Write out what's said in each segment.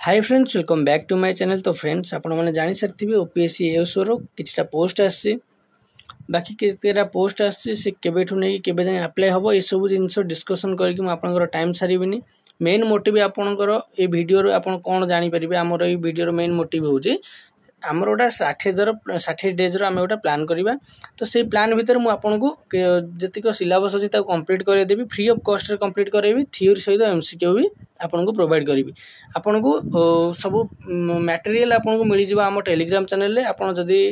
Hi friends welcome back to my channel. तो friends आपण मैंने जानी सारी ओपीएससी एसओर किछटा पोस्ट आसी बाकी केतेटा पोस्ट आसी से केबेठु नहीं केबे जाए अप्लाई हम ये सब जिन डिस्कसन करके मुझे टाइम सारिबिनी। मेन मोटिव आपणकर ये वीडियो आप कौन जानीपर आमर ये वीडियो मेन मोटिव हूँ आमर गोटा 60 डेज आम गोटा प्लान करवा। तो से प्लान भितर मुझे जीक सिलेबस अच्छी कंप्लीट करदेवी फ्री ऑफ कॉस्ट कंप्लीट करेबी थियोरी सहित एमसीक्यू भी आपको प्रोवाइड करी आपन को सब मटेरियल आपको मिल जाव आम टेलीग्राम चैनल आप जदि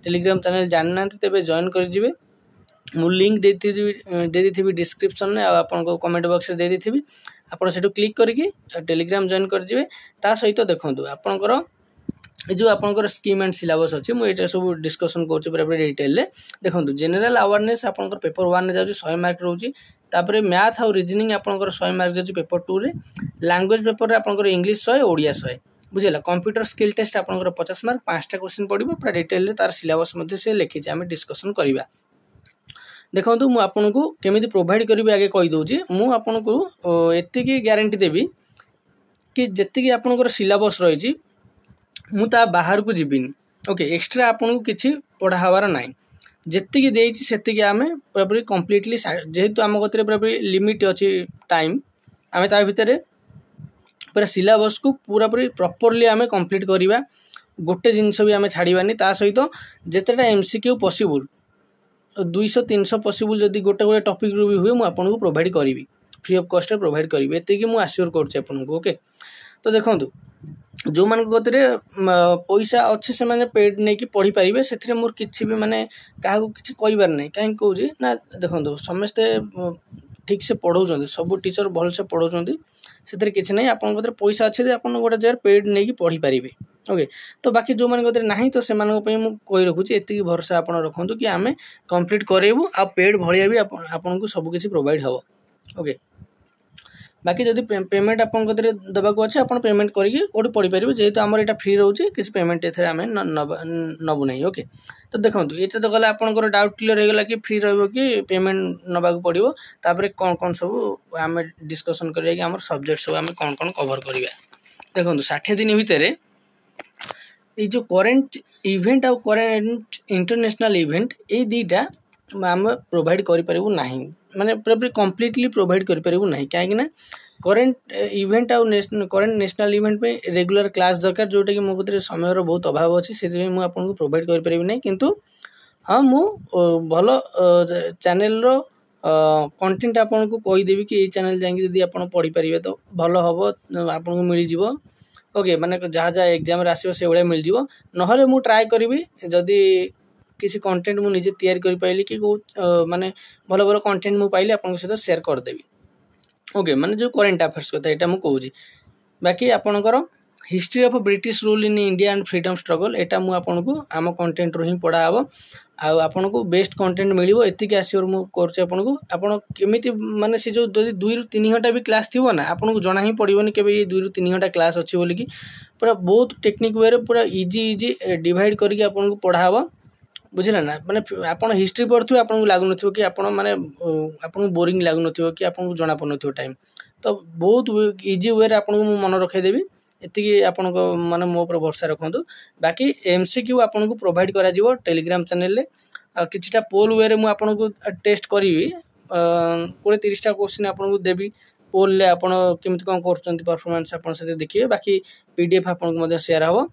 टेलीग्राम चैनल जानी ना तेज जॉइन करेंगे मु लिंक दे डिस्क्रिप्शन में आपको कमेंट बॉक्स दे दी आप क्लिक करके टेलीग्राम जॉइन करेंगे। ता सहित देखो आपंकर जो आपंकर स्कीम एंड सिलेबस अच्छी मुझे सब डिस्कसन कर डिटेल देखो जनरल अवेयरनेस आपंकर पेपर 1 जाऊँगी 100 मार्क रोचे। तापर मैथ और रीजनिंग आपंकर 100 मार्क जाऊँगी पेपर 2 रे। लैंग्वेज पेपर आपंकर इंग्लिश 100 ओडिया 100 बुझेगा। कंप्यूटर स्किल टेस्ट आपंकर 50 मार्क 5टा क्वेश्चन पड़ो पूरा डिटेल तार सिलेबस से लिखी आम डिस्कसन करवा। देखो मुझे आपको केमी प्रोवाइड करी आगे कहीदे मुझको एति ग्यारंटी देवी कि जी आपंकर सिलेबस रही मुता बाहर को जीविनी ओके एक्स्ट्रा आपको किसी पढ़ा हबार ना जी देती से आम पूरापूरी कम्प्लीटली जेहेतु आम गति पूरापूरी लिमिट अच्छी टाइम आम ता भितर पूरा सिलेबस को पूरापूरी प्रॉपर्ली आम कंप्लीट करवा। गोटे जिनस भी आम छाड़ानी ता सहित जितेटा एमसीक्यू पॉसिबल 200-300 पॉसिबल जदि गोटे गोटे टॉपिक रू भी हुए मुझे आपको प्रोवाइड करी फ्री ऑफ कॉस्ट प्रोवाइड करी एति मुझे आश्योर करूँ ओके। तो देखो जो मान गति पैसा अच्छे से मैंने पेड नहीं पढ़ी पारे से मोर किसी भी माने क्या किसी कहबार ना कहीं कौन ना देखो समस्ते ठीक से पढ़ाऊँ सब टीचर भल से पढ़ाऊँ से किसी ना आप पैसा अच्छे आप गोटे जगह पेड नहीं पढ़ी पारे ओके। तो बाकी जो मान गति ना तो से कही रखुच्छी एति भरोसा आप रखु कि आम कंप्लीट करेबू आ पेड भाया भी आपको सबकि प्रोवाइड हम ओके। बाकी जदि पेमेंट आप देवाक अच्छे आप पेमेंट करके गोटे पढ़ी पारे जेहेतु आमर यहाँ फ्री रोचे किसी पेमेंट एम नबू ना ओके। तो देखो ये तो गला आपंकर डाउट क्लीयर होगा कि फ्री रही पेमेंट नवाक पड़ो तापर कौन कौन सब आम डिस्कसन करें सब्जेक्ट सब आम कौन कौन कवर करवा। देखो 60 दिन भितर ये जो करेन्ट इवेंट आ करेन्ट इंटरनेशनल इवेंट ये दुईटा आम प्रोवाइड करूँ ना माने पूरा कम्प्लीटली प्रोवाइड करूँ ना कहीं करेन्ट इवेंट आउ करेन्ट नेशनल इवेंट में रेगुलर क्लास दरकार जोटा कि मो समय बहुत अभाव अच्छे से मुझे आपको प्रोवाइड करें ना किंतु हाँ मु भल चैनल रो कंटेंट आपको कहीदेवी कि चैनल जाकि आप पढ़ी पारे तो भल हम आपको मिल जाव ओके। माने जहाँ जहाँ एग्जाम आसो से भाया मिल जाव ना मु ट्राए करी जदि किसी कंटेंट मुझे निजे तैयारी कर पाइली कि माने भल भल कंटेंट मुझे पाइली आपन सहित शेयर करदेवी ओके। माने जो करेन्ट अफेयर्स कथा यहाँ मुझे बाकी आपणकर history of British rule in India and freedom struggle यहाँ मुझे आपको आम कंटेंट रू ही पढ़ा हम आपको बेस्ट कंटेंट मिल एति आश्योर मुझे माने से जो 2 ରୁ 3 घंटा भी क्लास थी ना आपको जना ही पड़ोनी के 2 ରୁ 3 घंटा क्लास अच्छी बोलिकी पूरा बहुत टेक्निक वे पूरा इजी डिवाइड करके आपको पढ़ा हम बुझे ना। माने आप हिस्ट्री पढ़ुवे आपको लगुन कि आप माने आपको बोरिंग लगुन कि आपको जना पड़न टाइम तो बहुत इजी वे आपको मन रखीदेवी एति आपण माने मो पर भरोसा रखु। बाकी एमसीक्यू आपको प्रोवाइड करा टेलीग्राम चैनल किछटा पोल वे मुझे आपको टेस्ट करी 20-30टा क्वेश्चन आपको देवी पोल ले आप कौन कर परफॉर्मेंस आप देखिए। बाकी पीडीएफ आपको शेयर हम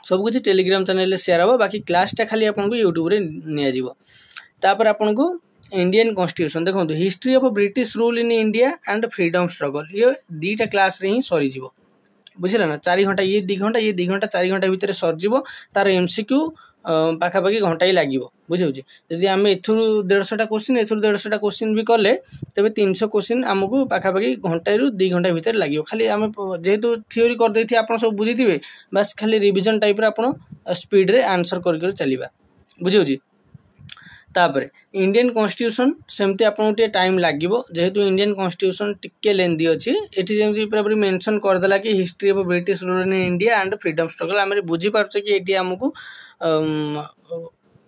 सब कुछ टेलीग्राम चैनल शेयर हम बाकी क्लासटा खाली आपको यूट्यूब रे निपर आपको इंडियन कॉन्स्टिट्यूशन देखो history of British rule in India and freedom struggle ये 2टा क्लास रे ही सरीज बुझे ना 4 घंटा ये 2 घंटा ये 2 घंटा 4 घंटा भितर सरजिव तार एमसीक्यू पाखापाखि घंटाई लगे बुझे जदि आम एथुरु 150टा क्वेश्चन एथुरु 150टा क्वेश्चन भी कले तेज 300 क्वेश्चन आमको पाखापाखि घंटाई रु 2 घंटा भितर लगे खाली आम जेहेतु थ्योरी करदे आप सब बुझी बस खाली रिविजन टाइप आप स्पीड रे आंसर कर चलवा बुझे। तापर इंडियन कॉन्स्टिट्यूशन सेमती आपको टाइम लगे जेहेतु इंडियन कॉन्स्टिट्यूशन टिके लेंदी अच्छी ये पूरा मेंशन करदेला कि history of British rule in India and freedom struggle आम बुझीपारे कि ये आमको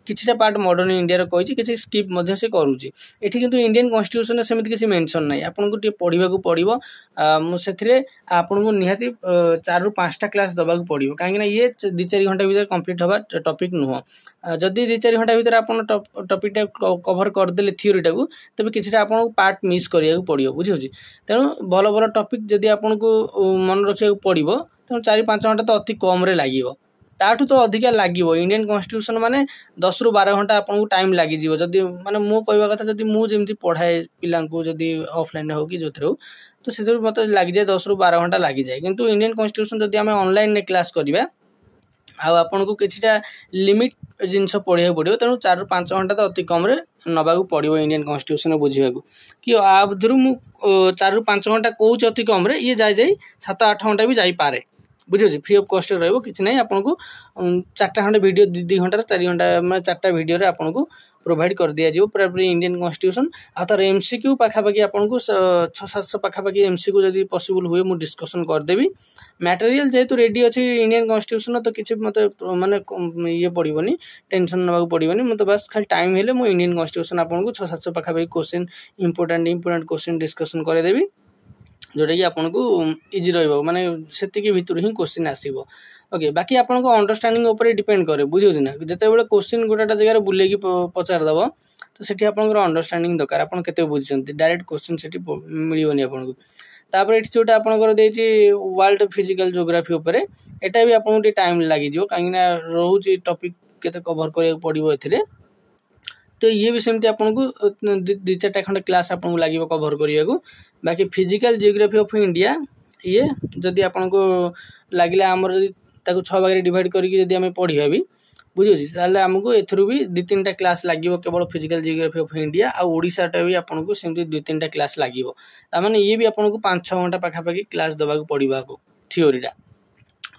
किछिटा पार्ट मॉडर्न इंडिया कही किसी स्किप मध्य से करूची एठी किंतु इंडियन कॉन्स्टिट्यूशन सेमति किसी मेंशन नाही आपन को टे पढिबा को पडिबो मु सेथिरे आपन को निहाती 4 रु 5 टा क्लास दबा को पडिबो काहे ना ये 2-4 घंटा भीतर कंप्लीट होबा टॉपिक नुह जदी 2-4 घंटा भीतर आपन टॉपिक टा कवर कर देले थ्योरी टा को तबे किछिटा आपन को पार्ट मिस करिया को पडिबो बुझियोजी तेनु भलो भलो टॉपिक जदी आपन को मन रखिया को पडिबो तेनु 4-5 घंटा तो अति कम रे लागिवो ताठू तो अधिका लागिवो इंडियन कॉन्स्टिट्यूशन माने 10 रु 12 घंटा आपन को टाइम लागि जीवो जदी माने मु कहबा कथा जदी मु जेमति पढाए पिलां को जदी ऑफलाइन हो कि जोथरे हो तो से मत लागि जाय 10 रु 12 घंटा लागि जाय किंतु इंडियन कॉन्स्टिट्यूशन जदी हमें ऑनलाइन ने क्लास करबा आ आपन को किछिटा लिमिट जिंस पढिया पडियो तेनु 4 रु 5 घंटा तो अति कम रे नबा को पडियो इंडियन कॉन्स्टिट्यूशन बुझिबा को कि आबधरु मु 4 रु 5 घंटा कहूच अति कम रे ये जाय जाय 7-8 घंटा भी जाई पारे बुझे फ्री ऑफ कॉस्ट रहबो किछ नै आपन को 4टा खंडे वीडियो 2 घंटा 4 घंटा मतलब 4टा वीडियो रे आपन को प्रोवाइड कर दिया जिवो पूरा इंडियन कॉन्स्टिट्यूशन आ तर एमसीक्यू पाखा पाखी आपन को 6-700 पाखा पाखी एमसीक्यू जदी पॉसिबल हुए मु डिस्कशन कर देबी मटेरियल जेतु रेडी अछि इंडियन कॉन्स्टिट्यूशन तो किछ मते माने ये पडिबोनी टेंशन नबा को पडिबोनी मते बस खाली टाइम हेले मु इंडियन कॉन्स्टिट्यूशन आपन को 6-700 पाखा पाखी क्वेश्चन इंपोर्टेंट क्वेश्चन डिस्कशन करे देबी जोटा कि आपन को इजी रहइबो माने सेति के भितर ही क्वेश्चन आसीबो ओके बाकी आपन को अंडरस्टैंडिंग ऊपर डिपेंड करे बुझियो ना जते बेले क्वेश्चन गोटाटा जगह रे बुले की पचार दबो तो सेठी आपन को अंडरस्टैंडिंग दरकार आपन केते बुझिसंती डायरेक्ट क्वेश्चन सेठी मिलियोनी आपन को तापर एठी जोटा आपन को देछि वर्ल्ड फिजिकल ज्योग्राफी ऊपर एटा भी आपन को टाइम लागि जिवो काहे ना रहउची टॉपिक केते कवर करे पडिबो एथिरे तो ये भी सेमती आपन को 2-4 खंड क्लास आपन को लागिवो कवर करिया को बाकी फिजिकल जियोग्राफी ऑफ इंडिया ये जदी आपन को लागिला हमर जदी ताको 6 भाग रे डिवाइड करके जदी हमें पढिया भी बुझियो छी ताले हमको एथरु भी 2-3टा क्लास लागिवो केवल फिजिकल जियोग्राफी ऑफ इंडिया आ ओडिसा टा भी आपन को सेमती 2-3टा क्लास लागिवो ता माने ये भी आपन को 5-6 घंटा पाखा पाखी क्लास दबा को पडिबा को थ्योरी टा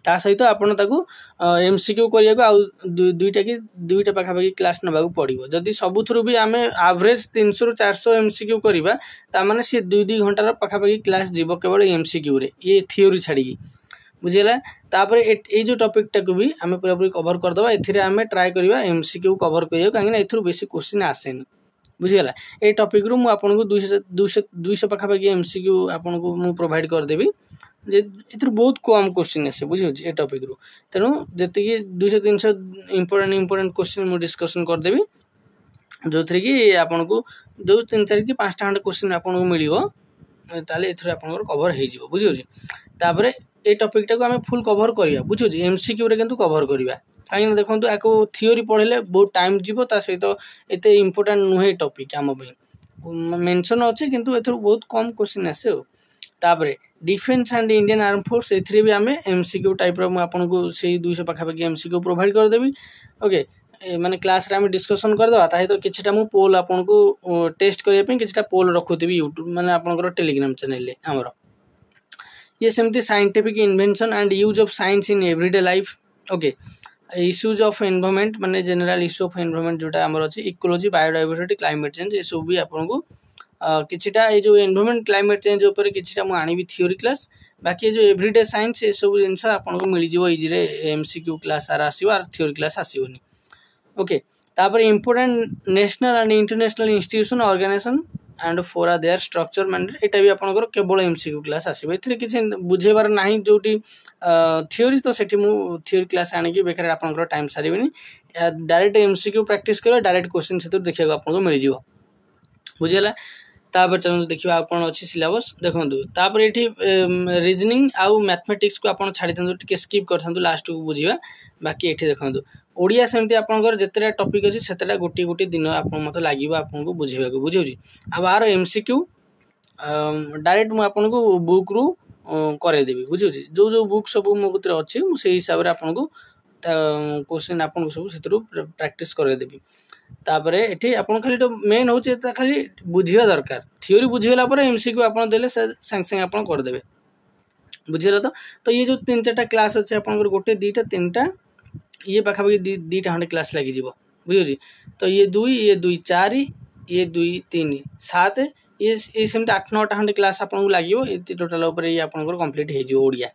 ता सहित आपन ताकू एमसीक्यू करिया को आ दुईटा पाखा पाखी क्लास नबा को पडिबो जदी सबु थ्रु भी हमें एवरेज 300 रु 400 एमसीक्यू करबा ता माने से 2 घंटा रा पाखा पाखी क्लास जीवो केवल एमसीक्यू रे ये थ्योरी छाडी बुझिला तापर ए जो टॉपिक टा को भी हमें पूरा पूरी कवर कर दबा एथिरे हमें ट्राई करबा एमसीक्यू कवर करियो काहे ना एथरु बेसी क्वेश्चन आसेन बुझिला ए टॉपिक रु मु आपन को 200 पाखा पाखी एमसीक्यू आपन को मु प्रोवाइड कर देबी जे इतर बहुत कम क्वेश्चन आसे बुझियो ए टॉपिक रु तेनु जति कि 200-300 इंपोर्टेंट क्वेश्चन मु डिस्कशन कर देबी जोथरे कि आपन को जो 3-4 कि 5टा खंड क्वेश्चन आपन को मिलिवो ताले एथरे आपन को कवर हे जिवो बुझियो तापरे ए टॉपिक टा को हमें फुल कवर करिया बुझियो एमसीक्यू रे किंतु कवर करिया काहे ना देखंतु आको थ्योरी पढले बहुत टाइम जीवो ता सहित एते इंपोर्टेंट नुहे टॉपिक हम पे मेंशन अछि किंतु एथरो बहुत कम क्वेश्चन आसे हो तापरे defence and Indian arm force एथरे भी हमें एमसीक्यू टाइप रो आपन को से 200 पाखा पाखी एमसीक्यू प्रोवाइड कर देबी ओके माने क्लास रे हम डिस्कशन कर दवा ताहे तो किछटा मु पोल आपन को टेस्ट करिया पे किछटा पोल रखुथिबी यूट्यूब माने आपन को टेलीग्राम चैनल ले हमरो ये सेमती scientific invention and use of science in everyday life okay issues of environment माने जनरल इश्यू ऑफ एनवायरनमेंट जोटा हमर अछि इकोलॉजी बायोडायवर्सिटी क्लाइमेट चेंज ए सब भी आपन को किछटा ए जो एनवायरनमेंट क्लाइमेट चेंज ऊपर किछटा मु आनी भी थ्योरी क्लास बाकी जो एवरीडे साइंस ए सब जिंस आपन को मिल जिवो इजी रे एमसीक्यू क्लास आर आसीबो आर थ्योरी क्लास आसीबोनी ओके तापर important national and international institution organization and for are their structure माने एटा भी आपन केवल एमसीक्यू क्लास आसीबो एथरे किछि बुझेबार नाही जोटी थ्योरी तो सेठी मु थ्योरी क्लास आनी कि बेकर आपन टाइम सारिबेनी डायरेक्ट एमसीक्यू प्रैक्टिस करो डायरेक्ट क्वेश्चन सेतो देखिया आपन को मिल जिवो बुझिला तापर चलु देखिबा आ कोन अछि सिलेबस देखंतु तापर एठी रीजनिंग आउ मैथमेटिक्स को आपन छाडी दंतु टिके स्किप करथंतु लास्ट को बुझिबा बाकी एठी देखंतु ओडिया सेमती आपनकर जेतेरा टॉपिक अछि सेतेरा गोटी दिन आपन मते लागिबा आपन को बुझिबा को बुझियो जी अब आरो एमसीक्यू डायरेक्ट मु आपन को बुक रु करे देबी बुझियो जी जो बुक सब मो भीतर अछि मु सेही हिसाब रे आपन को क्वेश्चन आपन को सब सेतरु प्रैक्टिस करे देबी तापरे एठी आपन खाली तो मेन होचे त खाली बुझिया दरकार थ्योरी बुझियला पर एमसीक्यू आपन देले संग संग आपन कर देबे बुझियला तो ये जो 3-4टा क्लास अछि आपन गोटे 2टा 3टा ये पाखा पाखी 2टा हंडे क्लास लागि जिवो बुझियो जी तो ये 2 4 ये 2 3 7 ये सेमते 8-9टा हंडे क्लास आपन को लागिवो ए टोटल ऊपर ये आपन को कंप्लीट हे जिवो ओडिया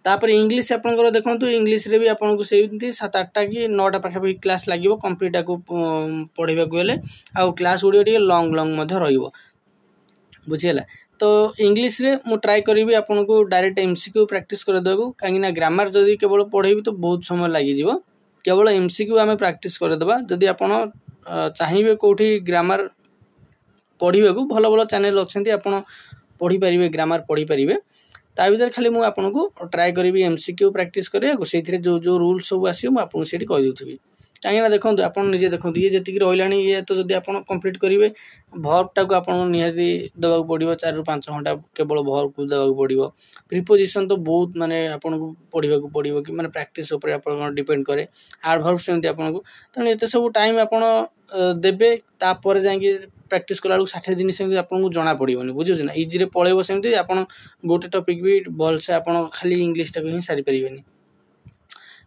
तापर इंग्लिश आपंकर देखो इंग्लिश रे भी आपको से 7-8टा कि 9टा पाखापाखि क्लास लगे कंप्लीट को पढ़ाक गले आउ क्लास गुड़िक लंग लंग बुझीगला। तो इंग्लिश रे मु ट्राई करी आपन को डायरेक्ट एमसीक्यू प्रैक्टिस कर देबो कहीं ग्रामर जदि केवल पढ़ेबी तो बहुत समय लगी जीवो केवल एमसीक्यू आम प्रैक्टिस कर देबा। जदि आपन चाहिए कोठी ग्रामर पढ़े को भल भल चैनल अच्छे आप पढ़ी पारे ग्रामर पढ़ी पारे ता भर खाली मुझे आपको ट्राए करी एमसीक्यू प्रैक्टिस कराया से जो जो रूल्स सब आसो मुझे कहीदेवि कहीं देखो आप निजे देखो ये जी रहा ये तो जब आप कंप्लीट करेंगे भर्व टाक आप निहाती देवाक पड़ो 4 ରୁ 5 घंटा केवल भर्व को देवाक पड़ो प्रिपोजिशन तो बहुत माने आपको पढ़ा पड़ो कि माने प्रैक्टिस आप डिपेंड करे एडवर्ब सेमती आपको तेणु ये सब टाइम आप देवे तापर जाकि प्रैक्टिस कला 60 दिन से आपको जना पड़ोनी बुझे ना इजी पलैब सेमती आप गोटे टपिक भी भलसे आप खाली इंग्लीश टाक ही सारी पारे।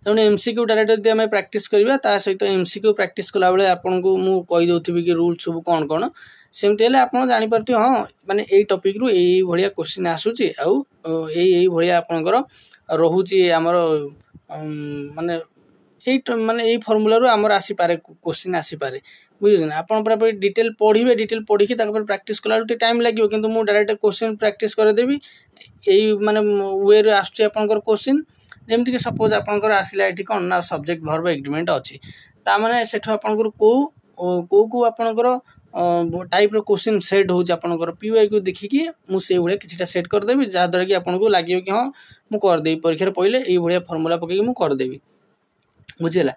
तेणु एमसीक्यू डायरेक्ट जब आम प्रैक्टिस करवा ता सहित एमसीक्यू प्रैक्टिस कला बेले आपको मु कहीदे कि रूल सब कौन कौन सेमती हेल्ले आप जापर हाँ माने यही टपिक रु यही भाया क्वेश्चन आसूची आउ यही भाया आपंकर रोचे आमर माने माने यही फर्मुला रू आमर आसीपे क्वेश्चन आसीपे बुझे आप डिटेल पढ़े डिटेल पढ़ी प्रैक्टिस कला टाइम लगे कि मुझे डायरेक्ट क्वेश्चन प्रैक्टिस करदेवी यही माने वे आसपर क्वेश्चन जमीक कि सपोज आपंकर आसला ये कौन ना सब्जेक्ट भर्ब एग्रीमेंट अच्छी ताने से आपंकर कौ आपंकर टाइप क्वेश्चन सेट होकर पीवाई को देखिकी मुझे भाया कि सेट करदेवी जहाँद्वारा कि आपको लगे कि हाँ मुझे करदेवी परीक्षा पढ़ले ये फर्मुला पकईकि मुझे करदेवी बुझीगला।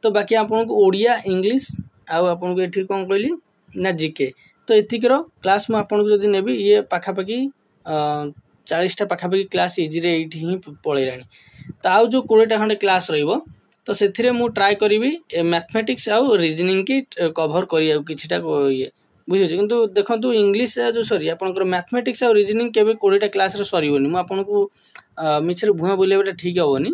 तो बाकी आपको ओडिया इंग्लिश आउ आपको ये कौन कहली ना जीके तो एतिकर क्लास मुझे जब नेबी ये पाखापाखि 40टा पाखापाखि क्लास इजी ही पलैलानी। तो आउ जो 20टा खंडे क्लास रहिबो तो से मु ट्राए करी मैथमेटिक्स आउ रीजनिंग की कभर करिया किछिटा ये बुझे किंतु देखो इंग्लिश जो सॉरी आपनकर मैथमेटिक्स आउ रीजनिंग केबे 20टा क्लास रे सरीबोनी मु आपनको मिछरे भुआ बोलेबाटा ठीक हेबोनी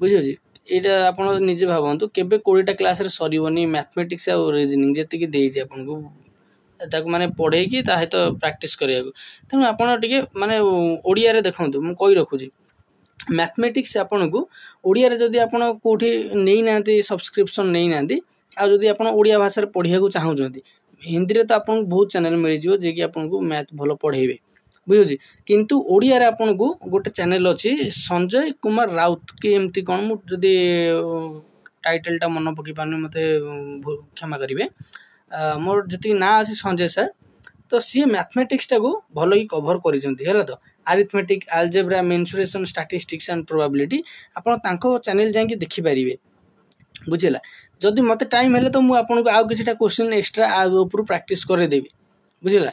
बुझे यहाँ आप निजे भावतु केबे 20टा क्लास रे सरीबोनी मैथमेटिक्स आउ रीजनिंग जेतिकी देइछि आपनको ताको माने पढ़ेकी ता सहित प्रैक्टिस करिया तेणु आपन टिके माने ओडिया रे देखंतु मु कहि रखुछि मैथमेटिक्स आपन को ओडिया रे जदि आपन कोठी नै नांती सब्सक्रिप्शन नै नांती आ जदि आपन ओडिया भाषा रे पढ़िया को चाहुचंती हिंदी रे तो आपन बहुत चैनल मिल जिवो जे कि आपन को मैथ भलो पढ़ेबे बुझुछि किंतु ओडिया रे आपन को गोटे चैनल अछि संजय कुमार राउत कि एमती कोन मु जदि टाइटल टा मन पकि पानी मते क्षमा करिवे मोर जति ना अछि संजय सर तो सी मैथमेटिक्स टा को भलो ही कवर करिसंती हैला। तो arithmetic algebra mensuration statistics and probability आपन तांको चैनल जाके देखि पारिबे बुझिला। जदि मते टाइम हेले तो मु आपन को आउ किछटा क्वेश्चन एक्स्ट्रा आ ऊपर प्रैक्टिस करे देबी बुझिला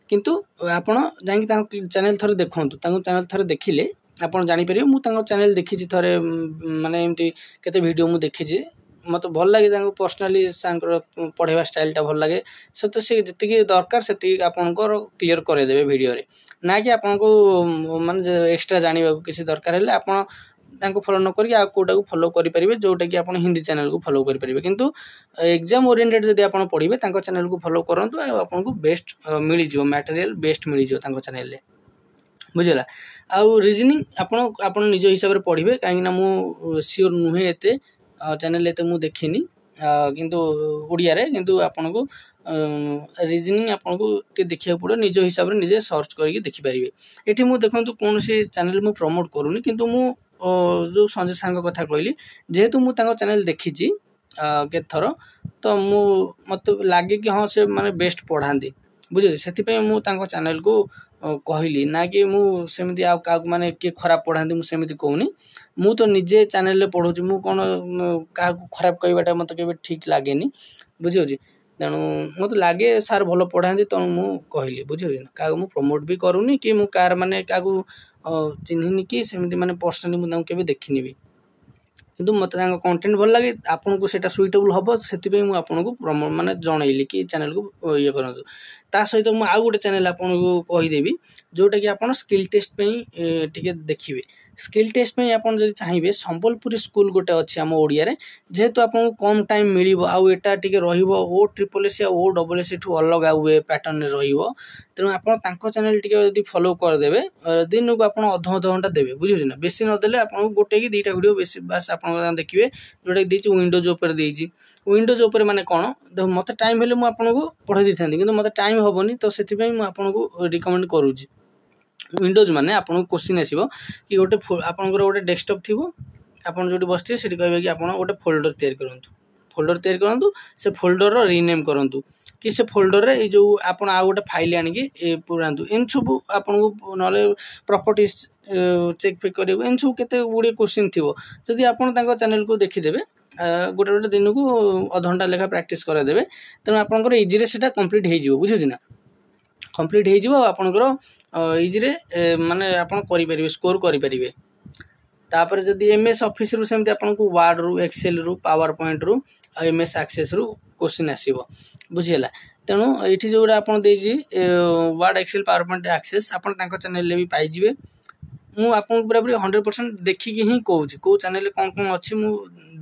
किंतु आपन जाके तांको चैनल थरे देखंतु तांको चैनल थरे देखिले आपन जानि परिबे मु तांको चैनल देखिछि थरे माने एमती केते वीडियो मु देखिछि मत भल लगे पर्सनाली पढ़ेवा स्टाइल टा भल लगे से तो सी जी दरकार से आपंकर क्लीयर करदेवे वीडियो रे ना कि आपको माने एक्स्ट्रा जाना किसी दरकार है आप फॉलो न करी कोटा को फॉलो करेंगे जोटा कि आप हिंदी चैनल को फॉलो करेंगे किंतु एग्जाम ओरिएंटेड जब आप पढ़े चैनल को फॉलो करूँ आपको बेस्ट मिल जाव मटेरियल बेस्ट मिल जाव चैनल बुझेगा। आउ रीजनिंग आपन निज हिसाब से पढ़े कहीं मु सियोर नुहे एते चैनल एते मु देखिनी किंतु ओडिया रे किंतु आपन को रीजनिंग आपन को टे देखिया पड़ो निज हिसाब रे निजे सर्च करके देखि परिबे। एठी मु देखंतु कोन सी चैनल मु प्रमोट करूनी किंतु मु जो संजय सांग कथा कहली जेहेतु मु तांको चैनल देखिची के थरो तो मु मत लागे कि हां से माने बेस्ट पढ़ांती बुझे सेति पे मु तांको चैनल को कहली ना कि मु सेमती आ का माने के खराब पढ़ांती मु सेमती कहूनी मु तो निजे चैनल ले पढ़ुची मु कोन का खराब कहबाटा मत केबे ठीक लागेनी बुझियोजी तेणु मत लगे सार भल पढ़ाती तेणु मु कहली बुझियोजी का मु प्रमोट भी करूनी कि मु कार माने का चिन्हिनी कि सेमती माने पर्सनली मु तांको केबे देखिनी भी किंतु मत कंटेंट भल लगे आपन को सेटा सुइटेबल हबो सेति पे मु आपन को प्रमोट माने जणैली कि चैनल को ये करंतु ता सहित मुझे आउ गोटे चैनल आपको कहीदेवी जोटा कि आप स्किल टेस्ट टे देखिए स्किल टेस्ट आपड़ जब चाहिए संबलपुरी स्कूल गोटे अच्छी आम ओडिया जेहेतु आपको कम टाइम मिल आटा टे O triple S O double S ठू अलग वे पैटर्न तेणु आप चैनल टी फॉलो करदे दिन को आप अध घंटा देवे बुझे ना बेसी नदेले आपको गोटे कि दुईटा वीडियो बेसी बास आप देखिए जोटा कि विंडोज उपर देती विंडोज उपर माने कौन देख मत टाइम हेल्ले मुझे पढ़ाई था कि मत टाइम हेनी तो से आपको रिकमेंड करुँच विंडोज माने आपको क्वेश्चन आसो कि गोटे आपंकर गोटे डेस्कटप थी आप जो बस थे कहे कि आप गोटे फोल्डर तैयारी करूँ से फोल्डर रिनेम करूँ कि से फोल्डर रे जो आप गोटे फाइल आणिकी पुरातु एन सब आपको ना प्रॉपर्टीज चेक फेक कर एन सब केते गुड़े क्वेश्चन थी जदि आप चैनल को देखीदेवे गोटे गोटे दिन को अध घंटा लेखा प्रैक्टिस करादेवे तेणु आपंकर इजी से कम्प्लीट हो बुझे ना कम्प्लीट होकर इजी माने आप स्कोर करेंगे तापर जदि एमएस ऑफिस रु सेमती आपको वार्ड रु एक्सेल रु पावर पॉइंट रु एमएस एक्सेस रु क्वेश्चन आसीबो बुझिला तेणु ये जोड़ा आप Word Excel PowerPoint Access आप चैनल भी पाइबे मु आपको पूरा पूरी 100% देखिकी ही कहूँ कौ चैनल कौन कौन अच्छी मु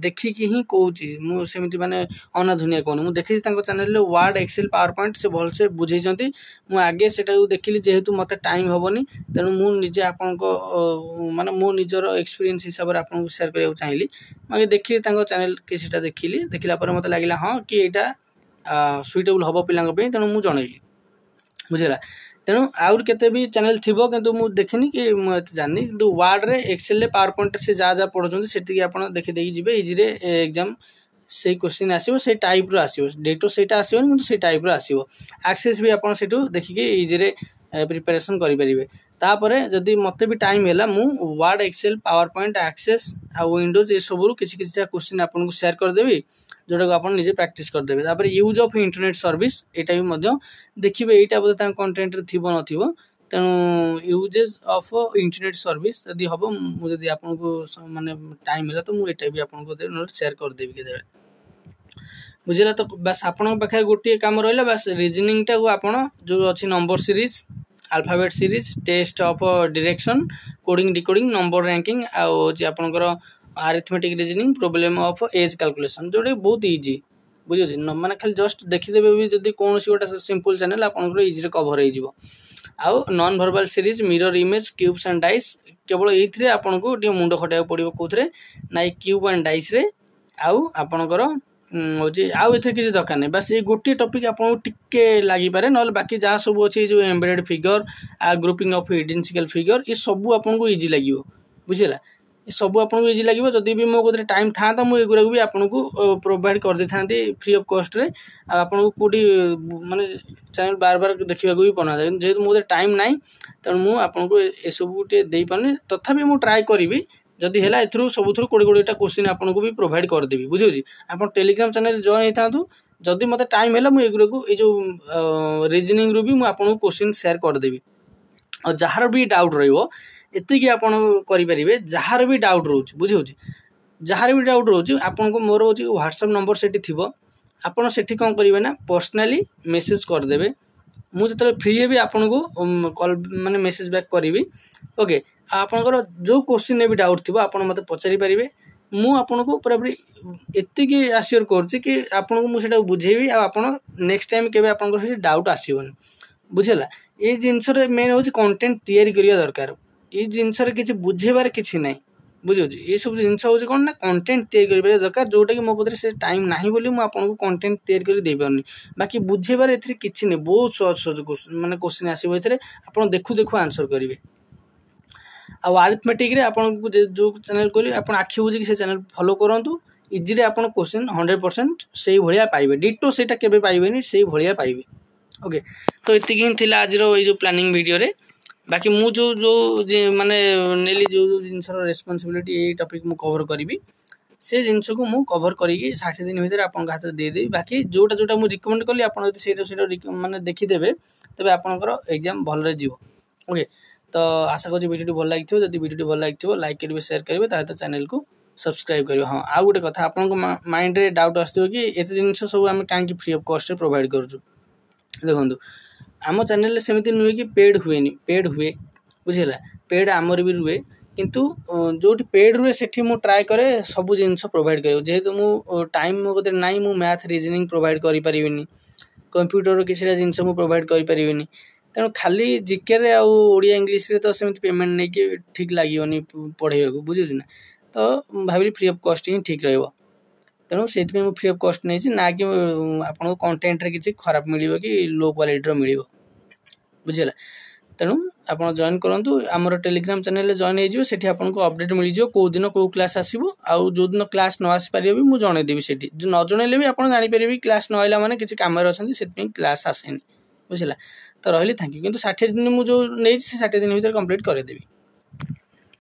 देखिकी ही कहूँ मुझे माने अनाधुनिया कहूँ मुझे देखी channel Word Excel PowerPoint से भल से बुझे मुझे आगे से देखिली जेहेतु मत टाइम हेनी तेणु मुझे आपण माने मो निजर एक्सपीरियंस हिसाब से आपको शेयर करने चाहिए मुझे देखिली चैनल किसी देखिली देखला मत लगे हाँ कि यहाँ सुइटेबल हम पिला तेणु मुझे जनइली बुझेगा तेणु आउर केते भी चैनल थिबो किंतु मु देखिनी कि मु जानि किंतु वार्ड रे एक्सेल रे पावर पॉइंट से जा पढुछन सेति आपण देखि देई जिवे इजी रे एग्जाम से क्वेश्चन आसीबो से टाइप रो आसीबो डेटो सेटा आसीबो किंतु से टाइप रो आसीबो एक्सेस भी आपण सेटु देखि के इजी रे प्रिपरेशन करि परिबे तापरे जदि मते भी टाइम हैला मु Word Excel PowerPoint Access आ विंडोज ए सबरु किछि किछि क्वेश्चन आपन को शेयर कर देबी जोटा को आपन निजे प्रैक्टिस कर देबे तापर यूज ऑफ इंटरनेट सर्विस एटा भी मध्य देखिबे एटा बोध ता कंटेंट रे थिबो नथिबो तेणु यूजेस ऑफ इंटरनेट सर्विस यदि हम मुझे आपन को माने टाइम हैला तो मु एटा भी आपन को शेयर कर देबी के देबे बुझिला तो बस आपन पाखे गोटे काम रहला बस रीजनिंग टा को आपन जो अछि number series alphabet series test of direction coding decoding number ranking आउ जे आपनकर arithmetic reasoning problem of age calculation जोटे बहुत इजी बुझे माने खाली जस्ट देखिदेबे भी जदि कौन सी गोटे सिंपल चैनल आपनकर इजी रे कवर हो जिवो आउ non verbal series mirror image cubes and dice केवल एथरे आपनको टी मुंड खटाय पड़िबो कोथरे ना क्यूब एंड डाइस रे आउ आपनकर होची आउ एथरे किसी दरकार नहीं बस ये गोटे टॉपिक आपको टिके लगी पारे ना बाकी जहाँ सब अच्छे जो एम्बेडेड फिगर आ ग्रुपिंग ऑफ आइडेंटिकल फिगर ये सब आपको इजी लगे बुझेगा ये सब आपको इजी लगे जदि भी मो कते टाइम था मुझे एगुरा भी आपको प्रोवाइड कर दे था फ्री ऑफ कॉस्ट रे आपको कोटी माने चैनल बार बार देखा भी पड़ना जेहेतु मोते टाइम ना तेणु मुझे आपको ये सब गोटे दे पारे तथापि मुझे ट्राए करी जदि है एथरू सब कोड़े कोड़ेटा क्वेश्चन आपको भी प्रोवाइड करदेवी बुझे आप टेलीग्राम चैनल जॉइन होता जदि मत टाइम है मुझे एगुरा ये जो रीजनिंग रू भी मुझे क्वेश्चन शेयर करदेवी और जार भी डाउट रही आप करेंगे जार भी डाउट रोच बुझे जार भी डाउट रोच आपको मोर हो व्हाट्सएप नंबर से थी आप कौन करेंगे ना पर्सनाली मेसेज करदे मुझे फ्री भी आपन को कॉल माने मेसेज बैक करी ओके आपनकर जो क्वेश्चन भी डाउट थी आप मत पचारि पारे मुझे पूरा पूरी एति आश्योर कर आपको मुझे बुझेबी आप नेक्स्ट टाइम के आप डाउट आसबन बुझेगा ये जिनस मेन हूँ कंटेंट तैयारी करने दरकार ये जिनस किसी बुझेबार किसी ना बुझे ये सब जिनस हूँ कौन ना कंटेंट तैयारी कर दरकार जोटा कि मो कदर टाइम ना बोली मुझे कंटेंट तैयारी कर दे पारनी बाकी बुझेबार ए किसी नहीं बहुत सहज सहज माने क्वेश्चन आसो आप देखू देखू आंसर करेंगे आ अरिथमेटिक रे आपको जो चैनल कहली आप आखि बुझी से चैनल फॉलो करूँ इजी रे आप क्वेश्चन 100% से भाया पाइबे डिटो से केबे पाइबेनी से भाया पाइबे ओके तो ये ही थी आज जो प्लानिंग वीडियो रे बाकी मु जो माने नेली जो जिनसर रेस्पॉन्सिबिलिटी ये टॉपिक मु कवर करी से जिनस को मु कवर करी 60 दिन भीतर आप हाथ देदेवी बाकी जोटा जोटा मु रिकमेंड कली आप माने देखीदेवे तबे आपनकर एग्जाम भल जीवो ओके तो आशा करी वीडियो भल लगी जब वीडियो भल लगी लाइक करेंगे शेयर करेंगे तो चैनल को सब्सक्राइब करेंगे हाँ आउ गोटे कथा आपको माइंड रे डाउट आसो कि एत जिन सब आम कहीं फ्री ऑफ कॉस्ट प्रोवाइड करूँ देखो आम चैनल सेमती नुहे कि पेड हुए पेड हुए बुझेगा पेड आमर भी रुए किंतु जो पेड रुए सेठी मु ट्राए करे सब जिनस प्रोवाइड कर जेहेतु मु टाइम मो कते नाई मु मैथ रीजनिंग प्रोवाइड करि परिबिनी कंप्यूटर किसी जिनस मु प्रोवाइड करि परिबिनी तेणु खाली जिके रे आ ओडिया इंग्लिश रे तो सेमती पेमेंट नहीं कि ठीक लागियोनी पढ़ेबा को बुझुछ ना तो भाविली फ्री ऑफ कॉस्ट ही ठीक रहइबो तेणु से फ्री ऑफ कॉस्ट नहीं ना कि आपको कंटेंट रे किसी खराब मिलिबो कि लो क्वालिटी रो मिलिबो बुझेला तेणु आप जॉइन करूँ आमर टेलीग्राम चैनल जॉइन हो आपको अपडेट मिल जाए कौ दिन कौ क्लास आसो आउ जो दिन क्लास न आसपारे भी मुझे जनईदेवी से न जनइले भी आप जापर क्लास न आइला मैंने किसी कम अच्छे से क्लास आसेनी बुझला तो रही थैंक यू किंतु 60 दिन मुझे नहीं 60 दिन भर कंप्लीट करदेवी।